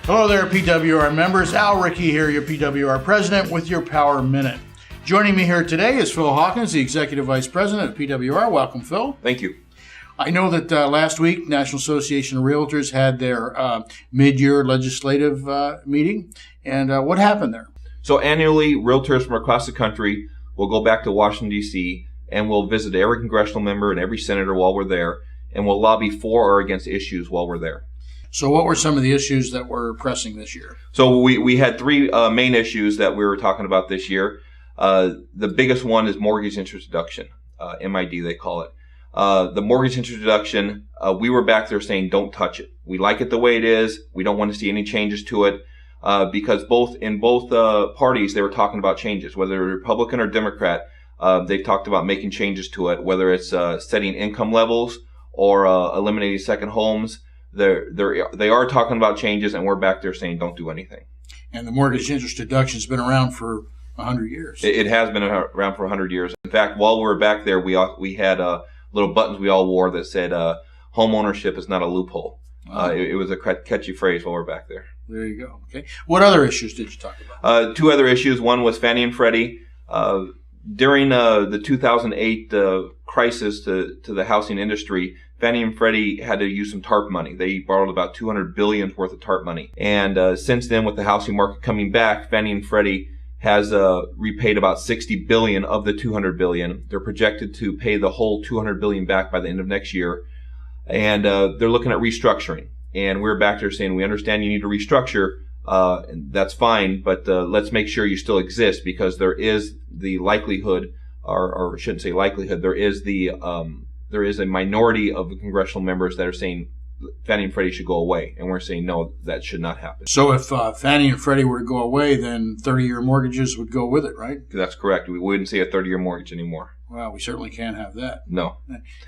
Hello there, PWR members. Al Rickey here, your PWR president with your Power Minute. Joining me here today is Phil Hawkins, the executive vice president of PWR. Welcome, Phil. Thank you. I know that last week, National Association of Realtors had their mid-year legislative meeting. And what happened there? So annually, realtors from across the country will go back to Washington, D.C., and we'll visit every congressional member and every senator while we're there, and we'll lobby for or against issues while we're there. So what were some of the issues that were pressing this year? So we had three main issues that we were talking about this year. The biggest one is mortgage interest deduction, MID they call it. The mortgage interest deduction, we were back there saying don't touch it. We like it the way it is. We don't want to see any changes to it because both parties they were talking about changes, whether Republican or Democrat. They've talked about making changes to it, whether it's setting income levels or eliminating second homes. They are talking about changes, and we're back there saying don't do anything. And the mortgage interest deduction has been around for 100 years. It has been around for 100 years. In fact, while we were back there, we had little buttons we all wore that said home ownership is not a loophole. It was a catchy phrase while we're back there. There you go. Okay. What other issues did you talk about? Two other issues. One was Fannie and Freddie. During the 2008 crisis to the housing industry, Fannie and Freddie had to use some TARP money. They borrowed about $200 billion worth of TARP money. And since then, with the housing market coming back, Fannie and Freddie has repaid about $60 billion of the $200 billion. They're projected to pay the whole $200 billion back by the end of next year. And they're looking at restructuring. And we're back there saying, we understand you need to restructure. And that's fine, but let's make sure you still exist, because there is the likelihood, or I shouldn't say likelihood, there is a minority of the congressional members that are saying Fannie and Freddie should go away, and we're saying no, that should not happen. So if Fannie and Freddie were to go away, then 30-year mortgages would go with it, right? That's correct. We wouldn't see a 30-year mortgage anymore. Well, we certainly can't have that. No.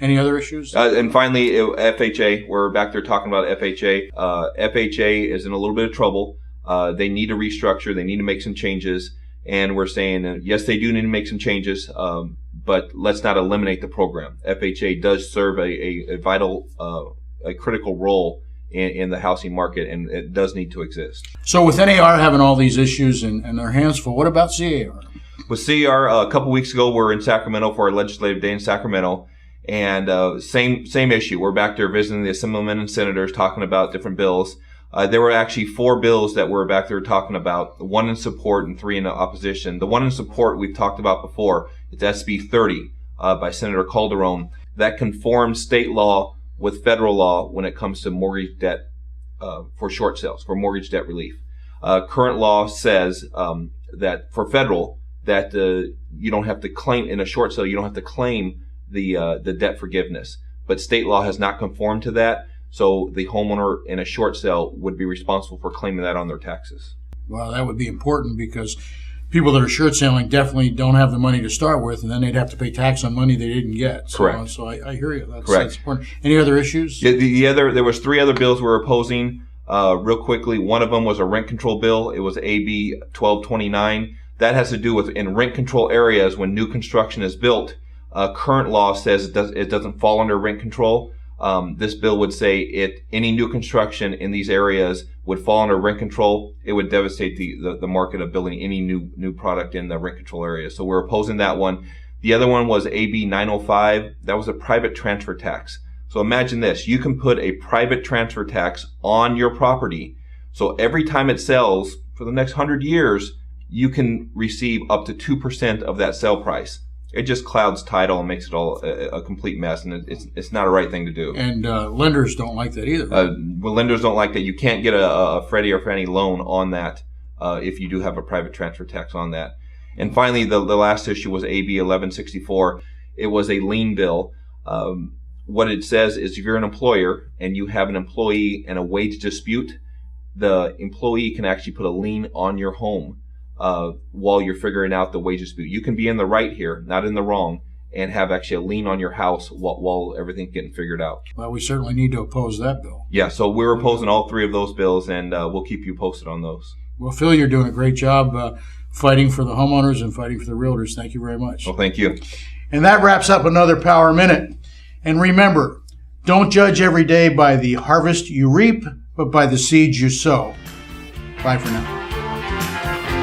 Any other issues? And finally, FHA. We're back there talking about FHA. FHA is in a little bit of trouble. They need to restructure. They need to make some changes. And we're saying, yes, they do need to make some changes, but let's not eliminate the program. FHA does serve a vital, a critical role in the housing market, and it does need to exist. So with NAR having all these issues and their hands full, what about CAR? With CAR, a couple weeks ago, we're in Sacramento for our legislative day in Sacramento. And same issue. We're back there visiting the assemblymen and senators, talking about different bills. There were actually 4 bills that we're back there talking about, 1 in support and 3 in opposition. The 1 in support we've talked about before. It's SB 30 by Senator Calderon. That conforms state law with federal law when it comes to mortgage debt for short sales, for mortgage debt relief. Current law says that for federal, that you don't have to claim, in a short sale, you don't have to claim the debt forgiveness. But state law has not conformed to that. So the homeowner in a short sale would be responsible for claiming that on their taxes. Well, that would be important, because people that are short selling definitely don't have the money to start with, and then they'd have to pay tax on money they didn't get. Correct. So I hear you. Correct. That's important. Any other issues? Yeah, there was 3 other bills we were opposing. Real quickly, one of them was a rent control bill. It was AB 1229. That has to do with in rent control areas when new construction is built. Current law says it doesn't fall under rent control. This bill would say any new construction in these areas would fall under rent control. It would devastate the market of building any new product in the rent control area. So we're opposing that one. The other one was AB 905. That was a private transfer tax. So imagine this. You can put a private transfer tax on your property. So every time it sells for the next 100 years, you can receive up to 2% of that sale price. It just clouds title and makes it all a complete mess, and it's not a right thing to do. And lenders don't like that either. Well, lenders don't like that. You can't get a Freddie or Fannie loan on that if you do have a private transfer tax on that. And finally, the last issue was AB 1164. It was a lien bill. What it says is if you're an employer and you have an employee and a wage dispute, the employee can actually put a lien on your home while you're figuring out the wage dispute. You can be in the right here, not in the wrong, and have actually a lien on your house while everything's getting figured out. Well, we certainly need to oppose that bill. Yeah, so we're opposing all 3 of those bills, and we'll keep you posted on those. Well, Phil, you're doing a great job fighting for the homeowners and fighting for the realtors. Thank you very much. Well, thank you. And that wraps up another Power Minute. And remember, don't judge every day by the harvest you reap, but by the seeds you sow. Bye for now.